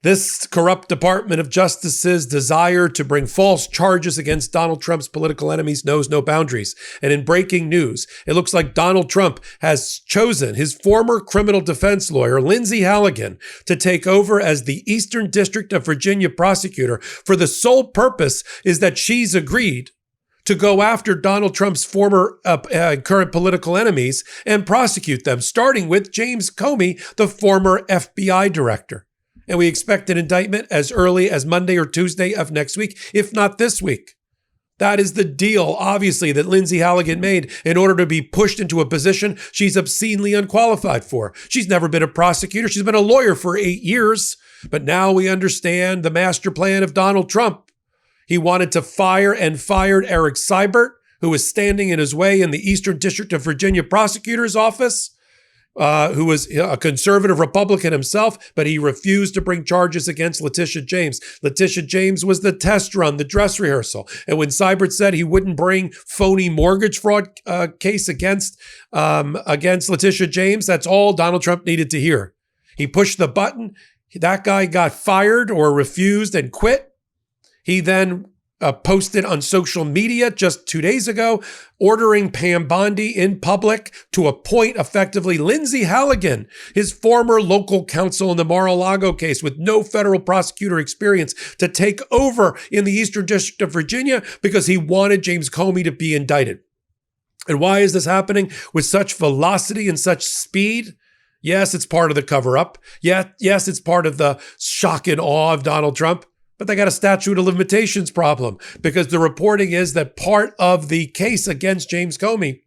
This corrupt Department of Justice's desire to bring false charges against Donald Trump's political enemies knows no boundaries. And in breaking news, it looks like Donald Trump has chosen his former criminal defense lawyer, Lindsey Halligan, to take over as the Eastern District of Virginia prosecutor for the sole purpose is that she's agreed to go after Donald Trump's former current political enemies and prosecute them, starting with James Comey, the former FBI director. And we expect an indictment as early as Monday or Tuesday of next week, if not this week. That is the deal, obviously, that Lindsey Halligan made in order to be pushed into a position she's obscenely unqualified for. She's never been a prosecutor. She's been a lawyer for 8 years. But now we understand the master plan of Donald Trump. He wanted to fire and fired Eric Seibert, who was standing in his way in the Eastern District of Virginia prosecutor's office. Who was a conservative Republican himself, but he refused to bring charges against Letitia James. Letitia James was the test run, the dress rehearsal. And when Seibert said he wouldn't bring phony mortgage fraud case against Letitia James, that's all Donald Trump needed to hear. He pushed the button. That guy got fired or refused and quit. He then posted on social media just 2 days ago, ordering Pam Bondi in public to appoint effectively Lindsey Halligan, his former local counsel in the Mar-a-Lago case with no federal prosecutor experience, to take over in the Eastern District of Virginia because he wanted James Comey to be indicted. And why is this happening with such velocity and such speed? Yes, it's part of the cover-up. Yes, it's part of the shock and awe of Donald Trump. But they got a statute of limitations problem because the reporting is that part of the case against James Comey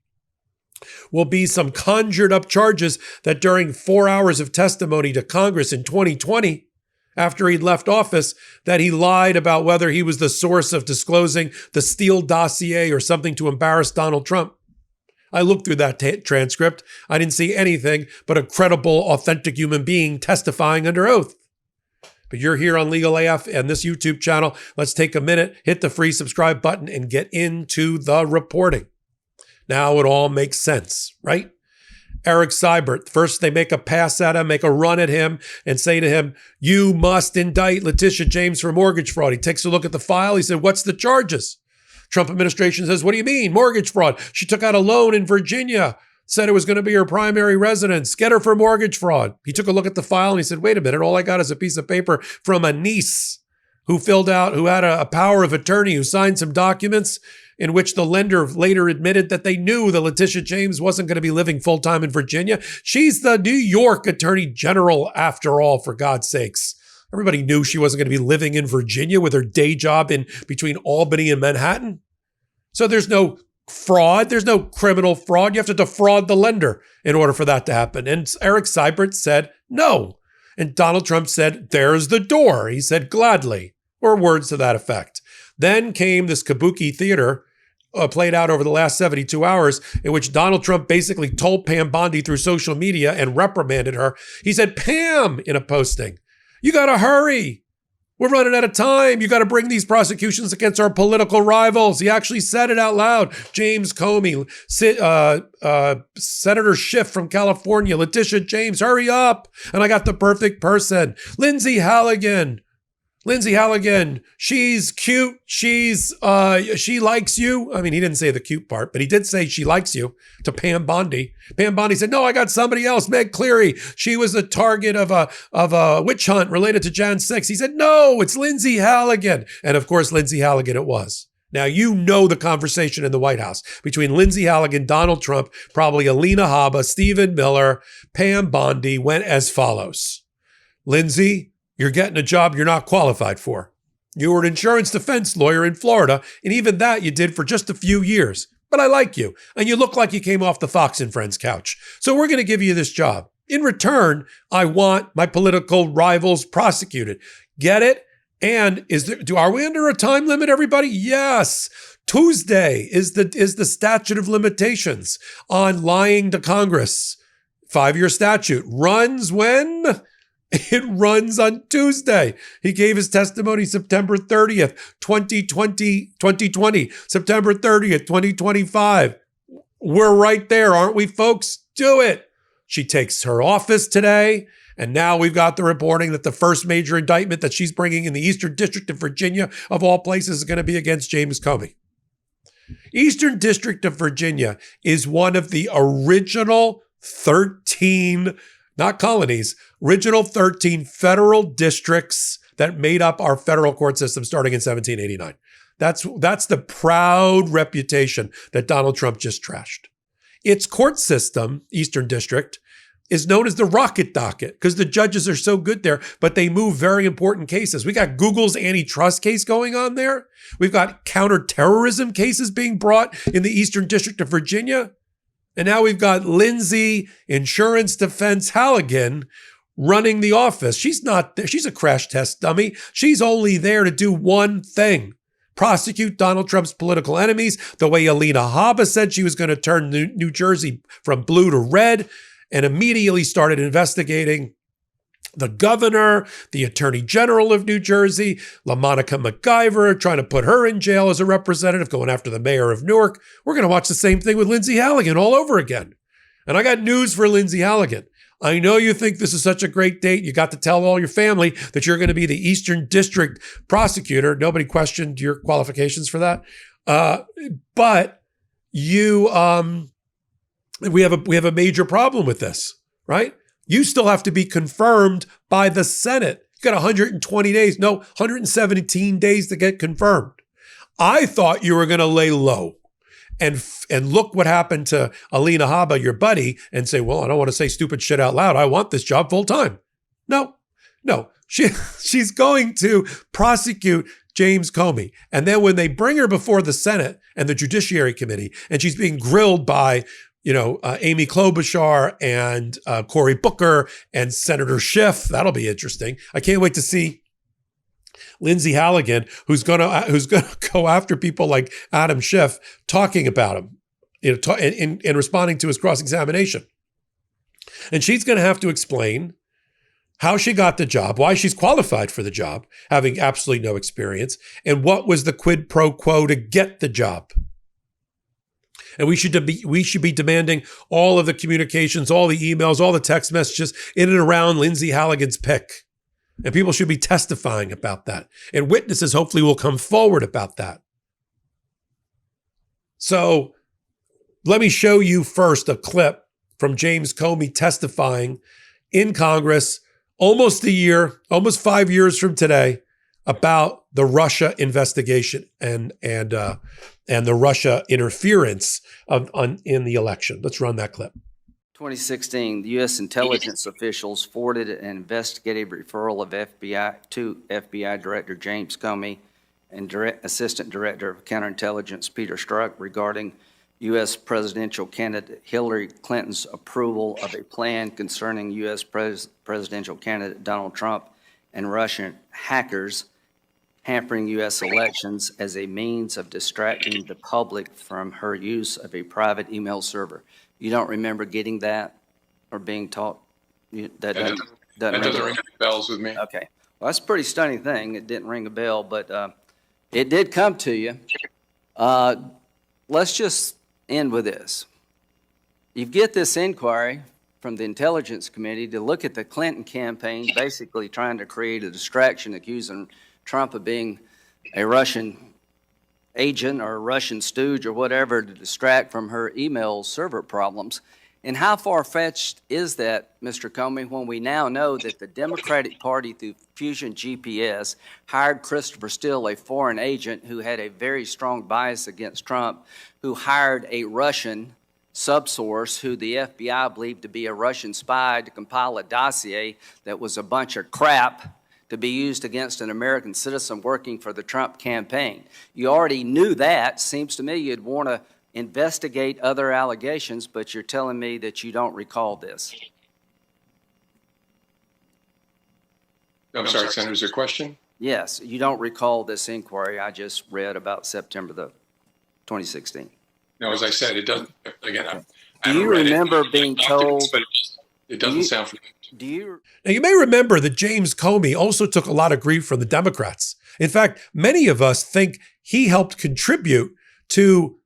will be some conjured up charges that during 4 hours of testimony to Congress in 2020, after he'd left office, that he lied about whether he was the source of disclosing the Steele dossier or something to embarrass Donald Trump. I looked through that transcript. I didn't see anything but a credible, authentic human being testifying under oath. But you're here on Legal AF and this YouTube channel. Let's take a minute, hit the free subscribe button, and get into the reporting. Now it all makes sense, right? Eric Seibert, first they make a pass at him, make a run at him, and say to him, you must indict Letitia James for mortgage fraud. He takes a look at the file. He said, what's the charges? Trump administration says, what do you mean? Mortgage fraud. She took out a loan in Virginia. Said it was going to be her primary residence. Get her for mortgage fraud. He took a look at the file and he said, wait a minute, all I got is a piece of paper from a niece who had a power of attorney, who signed some documents in which the lender later admitted that they knew that Letitia James wasn't going to be living full-time in Virginia. She's the New York Attorney General after all, for God's sakes. Everybody knew she wasn't going to be living in Virginia with her day job in between Albany and Manhattan. So there's no fraud. There's no criminal fraud. You have to defraud the lender in order for that to happen. And Eric Seibert said no. And Donald Trump said, there's the door. He said, gladly, or words to that effect. Then came this kabuki theater played out over the last 72 hours in which Donald Trump basically told Pam Bondi through social media and reprimanded her. He said, Pam, in a posting, you got to hurry. We're running out of time. You got to bring these prosecutions against our political rivals. He actually said it out loud. James Comey, Senator Schiff from California, Letitia James, hurry up. And I got the perfect person. Lindsey Halligan. She's cute. She likes you. I mean, he didn't say the cute part, but he did say she likes you to Pam Bondi. Pam Bondi said, no, I got somebody else, Meg Cleary. She was the target of a witch hunt related to Jan 6. He said, no, it's Lindsey Halligan. And of course, Lindsey Halligan it was. Now, you know the conversation in the White House between Lindsey Halligan, Donald Trump, probably Alina Habba, Stephen Miller, Pam Bondi went as follows. Lindsey, you're getting a job you're not qualified for. You were an insurance defense lawyer in Florida, and even that you did for just a few years. But I like you, and you look like you came off the Fox and Friends couch. So we're going to give you this job. In return, I want my political rivals prosecuted. Get it? And are we under a time limit, everybody? Yes. Tuesday is the statute of limitations on lying to Congress. 5-year statute runs when? It runs on Tuesday. He gave his testimony September 30th, 2020, September 30th, 2025. We're right there, aren't we, folks? Do it. She takes her office today, And now we've got the reporting that the first major indictment that she's bringing in the Eastern District of Virginia, of all places, is going to be against James Comey. Eastern District of Virginia is one of the original 13, not colonies, original 13 federal districts that made up our federal court system starting in 1789. That's the proud reputation that Donald Trump just trashed. Its court system, Eastern District, is known as the rocket docket because the judges are so good there, but they move very important cases. We got Google's antitrust case going on there. We've got counterterrorism cases being brought in the Eastern District of Virginia. And now we've got Lindsey Insurance Defense Halligan running the office. She's not there. She's a crash test dummy. She's only there to do one thing: prosecute Donald Trump's political enemies, the way Alina Habba said she was going to turn New Jersey from blue to red, and immediately started investigating the governor, the attorney general of New Jersey, LaMonica MacGyver, trying to put her in jail as a representative, going after the mayor of Newark. We're going to watch the same thing with Lindsey Halligan all over again. And I got news for Lindsey Halligan. I know you think this is such a great date. You got to tell all your family that you're going to be the Eastern District prosecutor. Nobody questioned your qualifications for that. But you, we have a major problem with this, right? You still have to be confirmed by the Senate. You got 120 days, no, 117 days to get confirmed. I thought you were going to lay low and look what happened to Alina Habba, your buddy, and say, well, I don't want to say stupid shit out loud. I want this job full time. No, she's going to prosecute James Comey. And then when they bring her before the Senate and the Judiciary Committee, and she's being grilled by Amy Klobuchar and Cory Booker and Senator Schiff. That'll be interesting. I can't wait to see Lindsey Halligan, who's gonna go after people like Adam Schiff, talking about him, in responding to his cross-examination. And she's going to have to explain how she got the job, why she's qualified for the job, having absolutely no experience, and what was the quid pro quo to get the job. And we should be demanding all of the communications, all the emails, all the text messages in and around Lindsey Halligan's pick. And people should be testifying about that. And witnesses hopefully will come forward about that. So let me show you first a clip from James Comey testifying in Congress almost 5 years from today, about the Russia investigation and the Russia interference in the election. Let's run that clip. 2016, the U.S. intelligence officials forwarded an investigative referral of to FBI Director James Comey and Assistant Director of Counterintelligence Peter Strzok regarding U.S. presidential candidate Hillary Clinton's approval of a plan concerning U.S. presidential candidate Donald Trump and Russian hackers hampering U.S. elections as a means of distracting the public from her use of a private email server. You don't remember getting that or being taught? That doesn't ring bells with me. Okay. Well, that's a pretty stunning thing. It didn't ring a bell, but it did come to you. Let's just end with this. You get this inquiry from the Intelligence Committee to look at the Clinton campaign, basically trying to create a distraction, accusing Trump of being a Russian agent or a Russian stooge or whatever to distract from her email server problems. And how far-fetched is that, Mr. Comey, when we now know that the Democratic Party, through Fusion GPS, hired Christopher Steele, a foreign agent who had a very strong bias against Trump, who hired a Russian subsource who the FBI believed to be a Russian spy to compile a dossier that was a bunch of crap to be used against an American citizen working for the Trump campaign. You already knew that. Seems to me you'd want to investigate other allegations, but you're telling me that you don't recall this. I'm sorry, Senator, is there a question? Yes, you don't recall this inquiry I just read about September the 2016. No, as I said, it doesn't. Again, do you remember being told? But it doesn't sound familiar. Do you? Now, you may remember that James Comey also took a lot of grief from the Democrats. In fact, many of us think he helped contribute to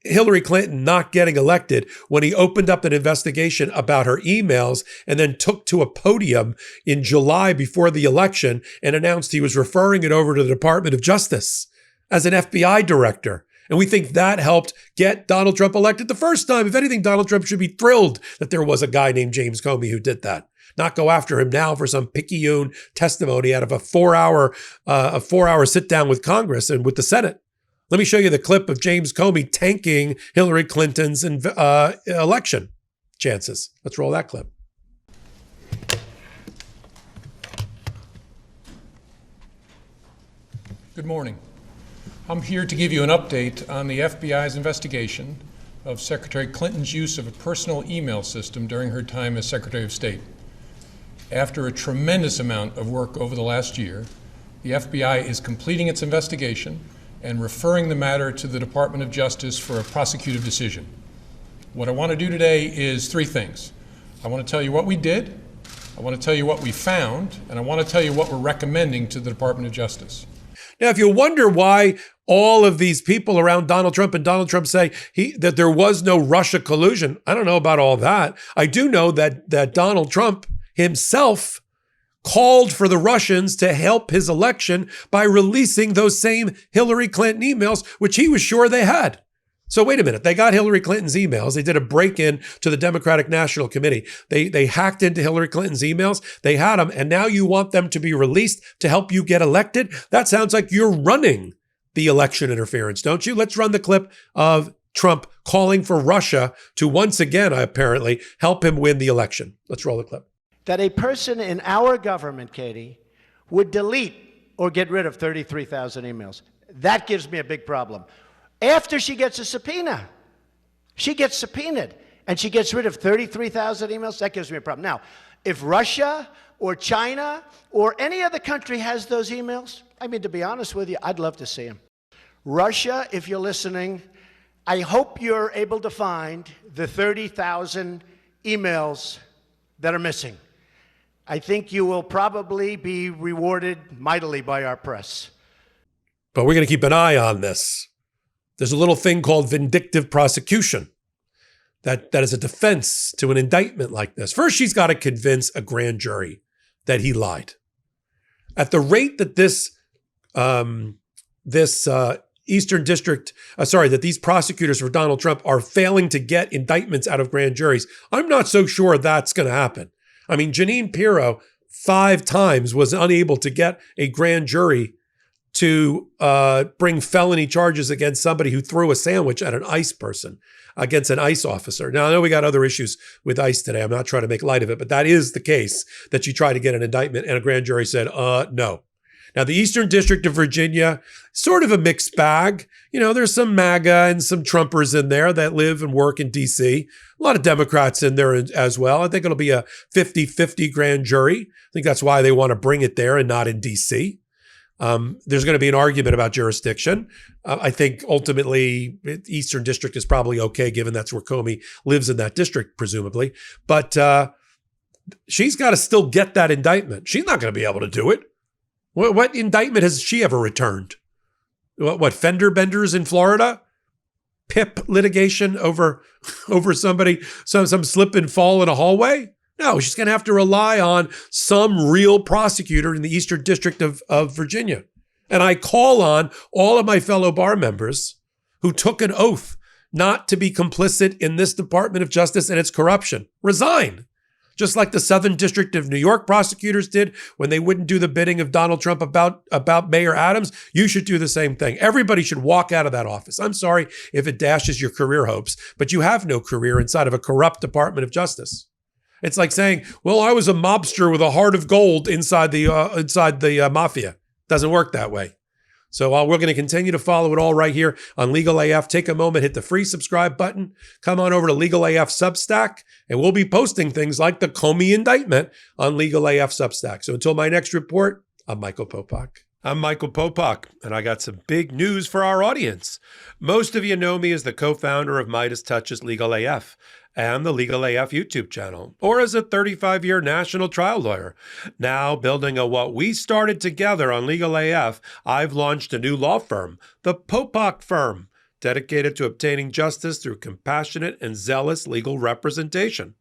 Hillary Clinton not getting elected when he opened up an investigation about her emails and then took to a podium in July before the election and announced he was referring it over to the Department of Justice as an FBI director. And we think that helped get Donald Trump elected the first time. If anything, Donald Trump should be thrilled that there was a guy named James Comey who did that. Not go after him now for some picayune testimony out of a 4-hour sit down with Congress and with the Senate. Let me show you the clip of James Comey tanking Hillary Clinton's election chances. Let's roll that clip. Good morning. I'm here to give you an update on the FBI's investigation of Secretary Clinton's use of a personal email system during her time as Secretary of State. After a tremendous amount of work over the last year, the FBI is completing its investigation and referring the matter to the Department of Justice for a prosecutive decision. What I want to do today is three things. I want to tell you what we did, I want to tell you what we found, and I want to tell you what we're recommending to the Department of Justice. Now, if you wonder why all of these people around Donald Trump and Donald Trump say that there was no Russia collusion, I don't know about all that. I do know that Donald Trump himself called for the Russians to help his election by releasing those same Hillary Clinton emails, which he was sure they had. So wait a minute, they got Hillary Clinton's emails. They did a break-in to the Democratic National Committee. They hacked into Hillary Clinton's emails. They had them, and now you want them to be released to help you get elected? That sounds like you're running the election interference, don't you? Let's run the clip of Trump calling for Russia to once again, apparently, help him win the election. Let's roll the clip. That a person in our government, Katie, would delete or get rid of 33,000 emails. That gives me a big problem. After she gets a subpoena, she gets subpoenaed, and she gets rid of 33,000 emails. That gives me a problem. Now, if Russia or China or any other country has those emails, I mean, to be honest with you, I'd love to see them. Russia, if you're listening, I hope you're able to find the 30,000 emails that are missing. I think you will probably be rewarded mightily by our press. But we're going to keep an eye on this. There's a little thing called vindictive prosecution that is a defense to an indictment like this. First, she's got to convince a grand jury that he lied. At the rate that that these prosecutors for Donald Trump are failing to get indictments out of grand juries, I'm not so sure that's going to happen. I mean, Jeanine Pirro 5 times was unable to get a grand jury to bring felony charges against somebody who threw a sandwich at an ICE person, against an ICE officer. Now, I know we got other issues with ICE today. I'm not trying to make light of it, but that is the case, that you try to get an indictment and a grand jury said, no. Now, the Eastern District of Virginia, sort of a mixed bag. You know, there's some MAGA and some Trumpers in there that live and work in D.C. A lot of Democrats in there as well. I think it'll be a 50-50 grand jury. I think that's why they want to bring it there and not in D.C. There's going to be an argument about jurisdiction. I think ultimately Eastern District is probably okay, given that's where Comey lives in that district, presumably. But she's got to still get that indictment. She's not going to be able to do it. What indictment has she ever returned? What fender benders in Florida? PIP litigation over somebody, some slip and fall in a hallway? No, she's going to have to rely on some real prosecutor in the Eastern District of Virginia. And I call on all of my fellow bar members who took an oath not to be complicit in this Department of Justice and its corruption. Resign. Just like the Southern District of New York prosecutors did when they wouldn't do the bidding of Donald Trump about Mayor Adams, you should do the same thing. Everybody should walk out of that office. I'm sorry if it dashes your career hopes, but you have no career inside of a corrupt Department of Justice. It's like saying, well, I was a mobster with a heart of gold inside the mafia. Doesn't work that way. So we're going to continue to follow it all right here on Legal AF. Take a moment, hit the free subscribe button. Come on over to Legal AF Substack, and we'll be posting things like the Comey indictment on Legal AF Substack. So until my next report, I'm Michael Popok. I'm Michael Popok, and I got some big news for our audience. Most of you know me as the co-founder of Midas Touch's Legal AF and the Legal AF YouTube channel, or as a 35-year national trial lawyer. Now, building on what we started together on Legal AF, I've launched a new law firm, the Popok Firm, dedicated to obtaining justice through compassionate and zealous legal representation.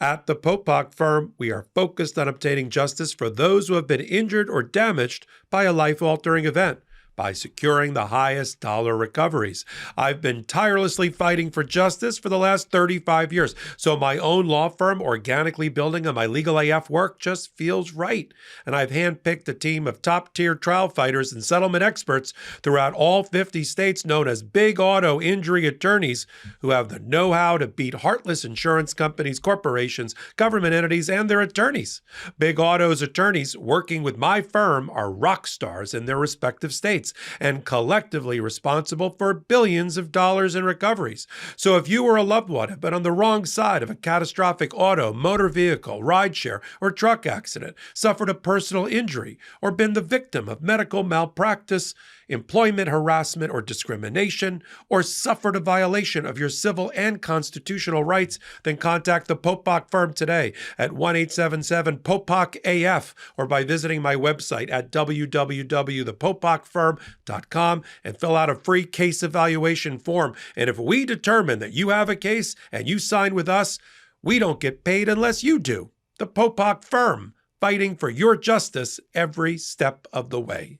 At the Popok firm, we are focused on obtaining justice for those who have been injured or damaged by a life-altering event, by securing the highest dollar recoveries. I've been tirelessly fighting for justice for the last 35 years, so my own law firm organically building on my legal AF work just feels right. And I've handpicked a team of top-tier trial fighters and settlement experts throughout all 50 states known as big auto injury attorneys who have the know-how to beat heartless insurance companies, corporations, government entities, and their attorneys. Big Auto's attorneys working with my firm are rock stars in their respective states and collectively responsible for billions of dollars in recoveries. So if you or a loved one have been on the wrong side of a catastrophic auto, motor vehicle, rideshare, or truck accident, suffered a personal injury, or been the victim of medical malpractice, employment harassment or discrimination, or suffered a violation of your civil and constitutional rights, then contact the Popok firm today at 1-877-POPOK-AF or by visiting my website at www.thepopokfirm.com and fill out a free case evaluation form. And if we determine that you have a case and you sign with us, we don't get paid unless you do. The Popok firm, fighting for your justice every step of the way.